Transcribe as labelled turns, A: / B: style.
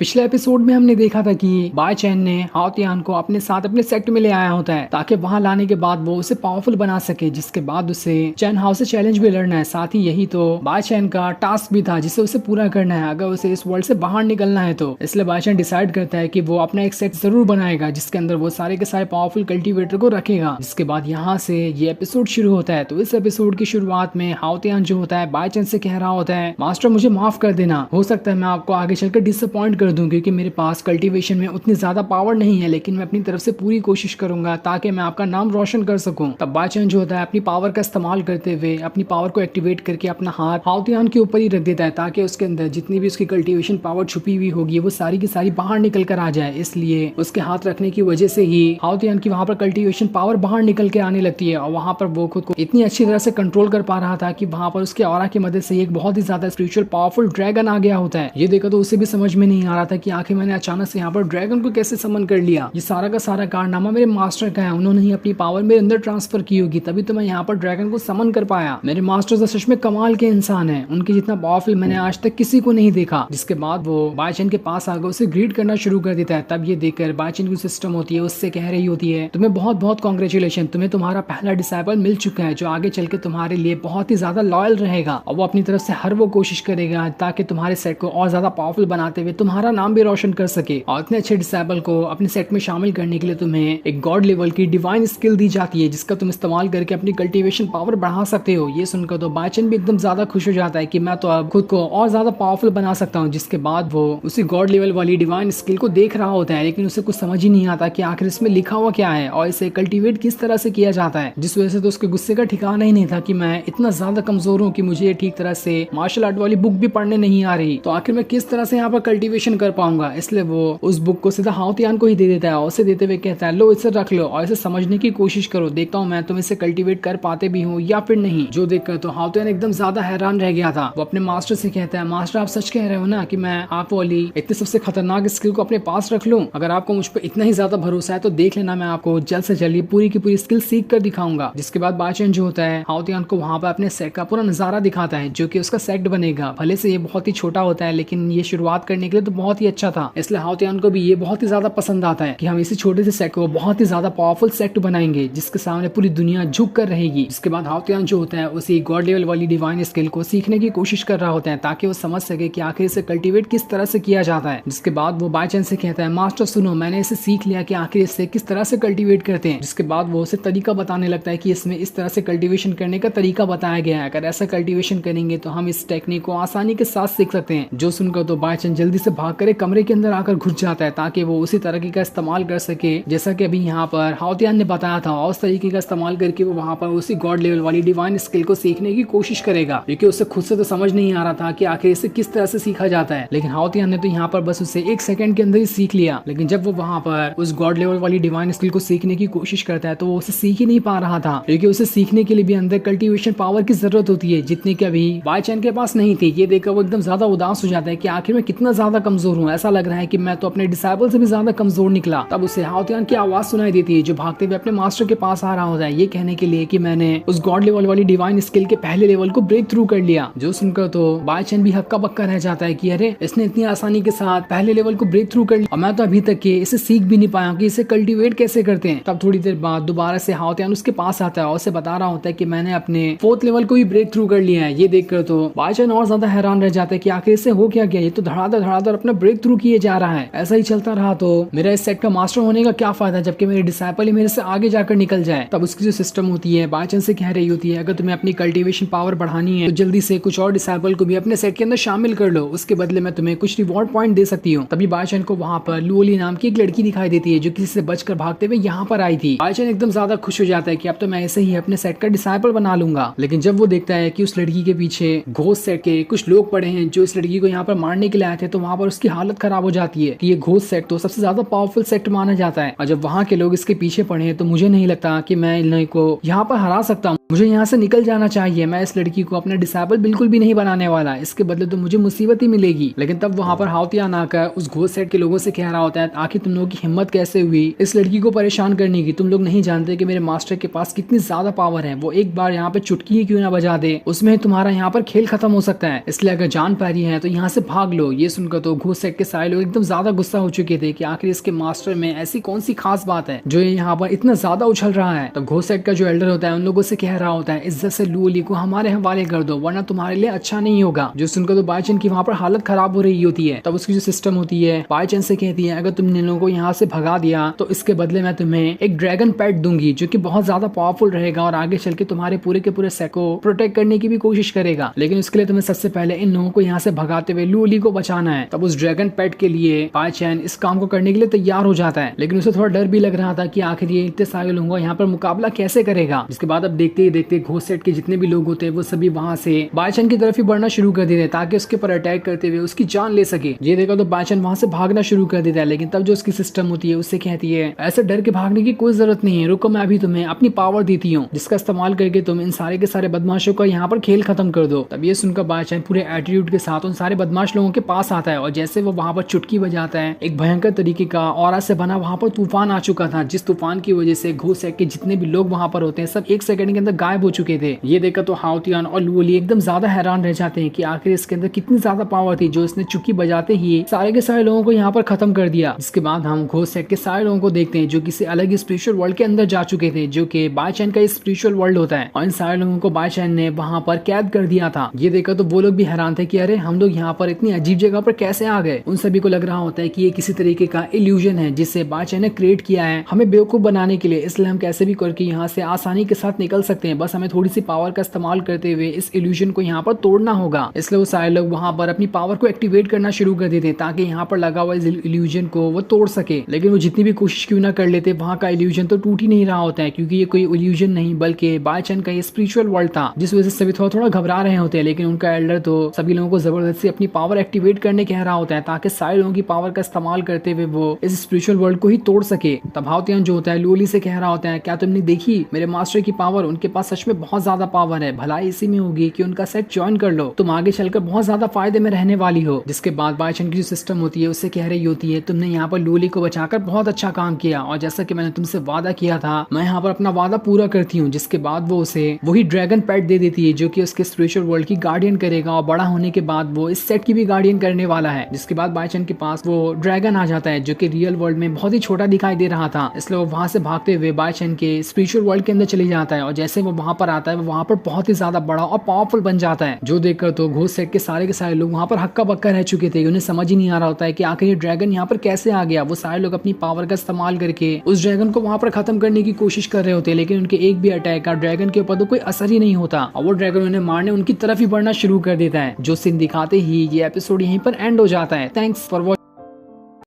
A: पिछले एपिसोड में हमने देखा था कि बाय चैन ने हाओ तियान को अपने साथ अपने सेट में ले आया होता है ताकि वहां लाने के बाद वो उसे पावरफुल बना सके, जिसके बाद उसे चैन हाउ से चैलेंज भी लड़ना है। साथ ही यही तो बाय चैन का टास्क भी था जिसे उसे पूरा करना है अगर उसे इस वर्ल्ड से बाहर निकलना है तो। इसलिए बाय चैन डिसाइड करता है कि वो अपना एक सेट जरूर बनाएगा जिसके अंदर वो सारे के सारे पावरफुल कल्टीवेटर को रखेगा। जिसके बाद यहाँ से ये एपिसोड शुरू होता है। तो इस एपिसोड की शुरुआत में हाओ तियान जो होता है बाय चैन से कह रहा होता है, मास्टर मुझे माफ कर देना, हो सकता है मैं आपको आगे चलकर डिसअपॉइंट कर दूं क्योंकि मेरे पास कल्टीवेशन में उतनी ज्यादा पावर नहीं है, लेकिन मैं अपनी तरफ से पूरी कोशिश करूंगा ताकि मैं आपका नाम रोशन कर सकूं। तब बाय चैन जो होता है अपनी पावर का इस्तेमाल करते हुए अपनी पावर को एक्टिवेट करके अपना हाथ हाओ तियान के ऊपर ही रख देता है ताकि उसके अंदर जितनी भी उसकी कल्टीवेशन पावर छुपी हुई होगी वो सारी की सारी बाहर निकल कर आ जाए। इसलिए उसके हाथ रखने की वजह से ही हाओ तियान की वहां पर कल्टीवेशन पावर बाहर निकल के आने लगती है और वहां पर वो खुद को इतनी अच्छी तरह से कंट्रोल कर पा रहा था कि वहां पर उसके ऑरा की मदद से एक बहुत ही ज्यादा स्पिरिचुअल पावरफुल ड्रैगन आ गया होता है। ये देखा तो उसे भी समझ में नहीं आ रहा था कि आखिर मैंने अचानक से यहाँ पर ड्रैगन को कैसे समन कर लिया। ये सारा का सारा कारनामा मेरे मास्टर का है, उन्होंने ही अपनी पावर मेरे अंदर ट्रांसफर की होगी तभी तो मैं यहाँ पर ड्रैगन को समन कर पाया। मेरे मास्टर तो सच में कमाल के इंसान है, उनके जितना पावरफुल मैंने आज तक किसी को नहीं देखा। जिसके बाद वो बाय चैन के पास आकर उसे ग्रीट करना शुरू कर देता है। तब ये देखकर बाय चैन की सिस्टम होती है उससे कह रही होती है, तुम्हें बहुत बहुत कॉन्ग्रेचुलेशन, तुम्हें तुम्हारा पहला डिसाइपल मिल चुका है जो आगे चल के तुम्हारे लिए बहुत ही ज्यादा लॉयल रहेगा और वो अपनी तरफ से हर वो कोशिश करेगा ताकि तुम्हारे सेट को और ज्यादा पावरफुल बनाते हुए तुम्हारा नाम भी रोशन कर सके। और इतने अच्छे डिसाइपल को अपने सेट में शामिल करने के लिए तुम्हें एक गॉड लेवल की डिवाइन स्किल दी जाती है जिसका तुम इस्तेमाल करके अपनी कल्टीवेशन पावर बढ़ा सकते हो। ये सुनकर तो बाय चैन भी एकदम ज्यादा खुश हो जाता है कि मैं तो अब खुद को और ज्यादा पावरफुल बना सकता हूँ। जिसके बाद वो उसी गॉड लेवल वाली डिवाइन स्किल को देख रहा होता है लेकिन उसे कुछ समझ ही नहीं आता कि आखिर इसमें लिखा हुआ क्या है और इसे कल्टीवेट किस तरह से किया जाता है। जिस वजह से तो उसके गुस्से का ठिकाना ही नहीं था कि मैं इतना ज्यादा कमजोर हूँ कि मुझे ठीक तरह से मार्शल आर्ट वाली बुक भी पढ़ने नहीं आ रही, तो आखिर मैं किस तरह से यहाँ पर कल्टीवेशन कर पाऊंगा। इसलिए वो उस बुक को सीधा हाओ तियान को ही दे देता है और उसे देते हुए कहता है, लो इसे रख लो और इसे समझने की कोशिश करो, देखता हूँ मैं तुम इसे कल्टीवेट कर पाते भी हूँ या फिर नहीं। जो देखकर तो हाओ तियान एकदम ज्यादा हैरान रह गया था। वो अपने मास्टर से कहता है, मास्टर आप सच कह रहे हो ना कि मैं आप वाली इतनी सबसे खतरनाक स्किल को अपने पास रख लूं? अगर आपको मुझ पर इतना ही ज्यादा भरोसा है तो देख लेना, मैं आपको जल्द से जल्द पूरी की पूरी स्किल सीख कर दिखाऊंगा। जिसके बाद बाय चैन जो होता है हाओ तियान को वहां पर अपने सेट का पूरा नजारा दिखाता है जो कि उसका सेट बनेगा। भले से ये बहुत ही छोटा होता है लेकिन ये शुरुआत करने के लिए तो बहुत ही अच्छा था, इसलिए हाओ तियान को भी ये बहुत ही ज्यादा पसंद आता है कि हम इसी छोटे से सेट को बहुत ही ज्यादा पावरफुल सेट बनाएंगे जिसके सामने पूरी दुनिया झुक कर रहेगी। इसके बाद हाओ तियान जो होता है उसी गॉड लेवल वाली डिवाइन स्किल को सीखने की कोशिश कर रहा होता है ताकि वो समझ सके कि आखिर इसे कल्टीवेट किस तरह से किया जाता है। जिसके बाद वो बाय चैन से कहता है, मास्टर सुनो, मैंने इसे सीख लिया कि आखिर इससे किस तरह से कल्टीवेट करते हैं। जिसके बाद वो उसे तरीका बताने लगता है कि इसमें इस तरह से कल्टीवेशन करने का तरीका बताया गया है, अगर ऐसा कल्टीवेशन करेंगे तो हम इस टेक्निक को आसानी के साथ सीख सकते हैं। जो सुनकर तो बाय चैन जल्दी से भाग कर कमरे के अंदर आकर घुस जाता है ताकि वो उसी तरीके का इस्तेमाल कर सके जैसा कि अभी यहाँ पर हाओ तियान ने बताया था, और उस तरीके का इस्तेमाल करके वो वहां पर उसी गॉड लेवल वाली डिवाइन स्किल को सीखने की कोशिश करेगा क्योंकि उसे खुद से तो समझ नहीं आ रहा था कि आखिर इसे किस तरह से सीखा जाता है। लेकिन हाओ तियान ने तो यहाँ पर बस उसे 1 सेकंड के अंदर ही सीख लिया। लेकिन जब वो वहां पर उस गॉड लेवल वाली डिवाइन स्किल को सीखने की कोशिश करता है तो वो उसे सीख ही नहीं पा रहा था क्योंकि उसे सीखने के लिए भी अंदर कल्टीवेशन पावर की जरूरत होती है जितनी कि अभी बाय चैन के पास नहीं थी। ये देखकर वो एकदम ज्यादा उदास हो जाता है कि आखिर मैं कितना ज्यादा कमजोर हूँ, ऐसा लग रहा है कि मैं तो अपने डिसाइपल से भी ज्यादा कमजोर निकला। तब उसे हाओ तियान की आवाज सुनाई देती है जो भागते हुए अपने मास्टर के पास आ रहा होता है ये कहने के लिए कि मैंने उस गॉड लेवल वाली डिवाइन स्किल के पहले लेवल को ब्रेक थ्रू कर लिया। जो सुनकर तो बाय चैन भी हक्का बक्का रह जाता है कि अरे इसने इतनी आसानी के साथ पहले लेवल को ब्रेक थ्रू कर लिया और मैं तो अभी तक के इसे सीख भी नहीं पाया कि इसे कल्टीवेट कैसे करते हैं। तब थोड़ी देर बाद दोबारा से हाओ तियान उसके पास आता है और उसे बता रहा होता है कि मैंने अपने 4th लेवल को भी ब्रेक थ्रू कर लिया है। ये देखकर तो बाय चैन और ज्यादा हैरान रह जाता है कि आखिर इससे हो क्या गया, ये तो धड़ाधड़ अपना ब्रेक थ्रू किए जा रहा है। ऐसा ही चलता रहा तो मेरा इस सेट का मास्टर होने का क्या फायदा जबकि मेरे डिसाइपल ही मेरे से आगे जाकर निकल जाए। तब उसकी जो सिस्टम होती है बाय चैन से कह रही होती है, अगर तुम्हें अपनी कल्टीवेशन पावर बढ़ानी है तो जल्दी से कुछ और डिसाइपल को भी अपने सेट के अंदर शामिल कर लो, उसके बदले में तुम्हें कुछ रिवॉर्ड पॉइंट दे सकती हूँ। तभी बाय चैन को वहां पर लुओली नाम की एक लड़की दिखाई देती है जो किसी से बचकर भागते हुए यहाँ पर आई थी। बाय चैन एकदम ज्यादा खुश हो जाता है कि अब तो मैं ऐसे ही अपने सेट का डिसाइपल बना लूंगा। लेकिन जब वो देखता है कि उस लड़की के पीछे घोस्ट सेट के कुछ लोग पड़े हैं जो इस लड़की को यहाँ पर मारने के लिए आए थे तो वहां पर उसकी हालत खराब हो जाती है कि ये घोस्ट सेट तो सबसे ज्यादा पावरफुल सेट माना जाता है और जब वहां के लोग इसके पीछे पड़े हैं तो मुझे नहीं लगता कि मैं इन को यहाँ पर हरा सकता हूँ, मुझे यहाँ से निकल जाना चाहिए। मैं इस लड़की को अपना डिसाइबल बिल्कुल भी नहीं बनाने वाला, इसके बदले तो मुझे मुसीबत ही मिलेगी। लेकिन तब वहां पर हाओ तियान आकर उस घोस्ट सेट के लोगों से कह रहा होता है, आखिर तुम लोगों की हिम्मत कैसे हुई इस लड़की को परेशान करने की? तुम लोग नहीं जानते कि मेरे मास्टर के पास कितनी ज्यादा पावर है, वो एक बार यहाँ पे चुटकी ही क्यों ना बजा दे उसमें तुम्हारा यहाँ पर खेल खत्म हो सकता है, इसलिए अगर जान पा रही है तो यहाँ से भाग लो। ये सुनकर तो घोस्ट घोस्ट सेट के सारे लोग एकदम ज्यादा गुस्सा हो चुके थे कि आखिर इसके मास्टर में ऐसी कौन सी खास बात है जो ये यहाँ पर इतना ज्यादा उछल रहा है। तो घोस्ट सेट का जो एल्डर होता है उन लोगों से कह रहा होता है इज्जत से लू ली को हमारे हवाले कर दो वरना तुम्हारे लिए अच्छा नहीं होगा। जो सुनकर तो बाईचैन की वहाँ पर हालत खराब हो रही होती है। तब उसकी जो सिस्टम होती है बाईचैन से कहती है अगर तुमने इन लोगों को यहाँ से भगा दिया तो इसके बदले मैं तुम्हें एक ड्रैगन पेट दूंगी जो कि बहुत ज्यादा पावरफुल रहेगा और आगे चल के तुम्हारे पूरे के पूरे सेट को प्रोटेक्ट करने की भी कोशिश करेगा। लेकिन उसके लिए तुम्हें सबसे पहले इन लोगों को यहाँ से भगाते हुए लू ली को बचाना है। तब उस ड्रैगन पेट के लिए बाईचैन इस काम को करने के लिए तैयार हो जाता है। लेकिन उसे थोड़ा डर भी लग रहा था कि आखिर ये इतने सारे लोगों का यहाँ पर मुकाबला कैसे करेगा। जिसके बाद अब देखते ही देखते घोस्ट सेट के जितने भी लोग होते हैं वो सभी वहां से बाईचैन की तरफ ही बढ़ना शुरू कर देते हैं ताकि उसके ऊपर अटैक करते हुए उसकी जान ले सके। ये देखा तो बाईचैन वहां से भागना शुरू कर देता है। लेकिन तब जो उसकी सिस्टम होती है उससे कहती है ऐसे डर के भागने की कोई जरूरत नहीं है, रुको मैं अभी तुम्हें अपनी पावर देती हूँ जिसका इस्तेमाल करके तुम इन सारे के सारे बदमाशों का यहाँ पर खेल खत्म कर दो। तब ये सुनकर बाईचैन पूरे एटीट्यूड के साथ उन सारे बदमाश लोगों के पास आता है और जैसे वो वहां पर चुटकी बजाता है एक भयंकर तरीके का ऑरा से बना वहां पर तूफान आ चुका था जिस तूफान की वजह से घोस्ट सेट के जितने भी लोग वहां पर होते हैं सब एक सेकंड के अंदर गायब हो चुके थे। ये देखा तो हाओतियान और लू ली एकदम ज्यादा हैरान रह जाते हैं कि आखिर इसके अंदर कितनी ज्यादा पावर थी जो इसने चुटकी बजाते ही सारे के सारे लोगों को यहाँ पर खत्म कर दिया। इसके बाद हम घोस्ट सेट के सारे लोगों को देखते हैं जो किसी अलग स्पिरिचुअल वर्ल्ड के अंदर जा चुके थे जो कि बाईचैन का स्पिरिचुअल वर्ल्ड होता है और इन सारे लोगों को बाईचैन ने वहां पर कैद कर दिया था। ये देखा तो वो लोग भी हैरान थे कि अरे हम लोग यहाँ पर इतनी अजीब जगह पर कैसे आ गए। उन सभी को लग रहा होता है कि ये किसी तरीके का इल्यूजन है जिसे बाईचैन ने क्रिएट किया है हमें बेवकूफ बनाने के लिए, इसलिए हम कैसे भी करके यहाँ से आसानी के साथ निकल सकते हैं, बस हमें थोड़ी सी पावर का इस्तेमाल करते हुए इस इल्यूजन को यहाँ पर तोड़ना होगा। इसलिए वो सारे लोग वहां पर अपनी पावर को एक्टिवेट करना शुरू कर देते ताकि यहाँ पर लगा हुआ इस इल्यूजन को वो तोड़ सके। लेकिन वो जितनी भी कोशिश क्यों ना कर लेते वहां का इल्यूजन तो टूट ही नहीं रहा होता है क्योंकि ये कोई इल्यूजन नहीं बल्कि बाईचैन का ये स्पिरिचुअल वर्ल्ड था जिस वजह से सभी थोड़ा थोड़ा घबरा रहे होते हैं। लेकिन उनका एल्डर तो सभी लोगों को जबरदस्ती अपनी पावर एक्टिवेट करने कह रहा होता है ताकि सारे लोगों की पावर का इस्तेमाल करते हुए वो इस स्पिरिचुअल वर्ल्ड को ही तोड़ सके। तब हाओतियान जो होता है लू ली से कह रहा होता है क्या तुमने देखी मेरे मास्टर की पावर, उनके पास सच में बहुत ज्यादा पावर है, भलाई इसी में होगी कि उनका सेट ज्वाइन कर लो, तुम आगे चलकर बहुत ज्यादा फायदे में रहने वाली हो। जिसके बाद बाईचैन की जो सिस्टम होती है उससे कह रही होती है तुमने यहाँ पर लू ली को बचाकर बहुत अच्छा काम किया और जैसा कि मैंने तुमसे वादा किया था मैं यहाँ पर अपना वादा पूरा करती हूँ। जिसके बाद वो उसे वही ड्रैगन पेट दे देती है जो कि उसके स्पिरिचुअल वर्ल्ड की गार्डियन करेगा और बड़ा होने के बाद वो इस सेट की भी गार्डियन करने वाला है। जिसके बाद बाईचैन के पास वो ड्रैगन आ जाता है जो कि रियल वर्ल्ड में बहुत ही छोटा दिखाई दे रहा था, इसलिए वो वहां से भागते हुए बाईचैन के स्पिरिचुअल वर्ल्ड के अंदर चले जाता है और जैसे वो वहां पर आता है वो वहां पर बहुत ही ज्यादा बड़ा और पावरफुल बन जाता है। जो देखकर तो घोस्ट सेट के सारे लोग वहां पर हक्का बक्का रह चुके थे, उन्हें समझ ही नहीं आ रहा होता है कि आखिर ये ड्रैगन यहाँ पर कैसे आ गया। वो सारे लोग अपनी पावर का इस्तेमाल करके उस ड्रैगन को वहां पर खत्म करने की कोशिश कर रहे होते हैं लेकिन उनके एक भी अटैक का ड्रैगन के ऊपर तो कोई असर ही नहीं होता और वो ड्रैगन उन्हें मारने उनकी तरफ ही बढ़ना शुरू कर देता है। जो सीन दिखाते ही ये एपिसोड यहीं पर एंड हो जाता है। Thanks for watching.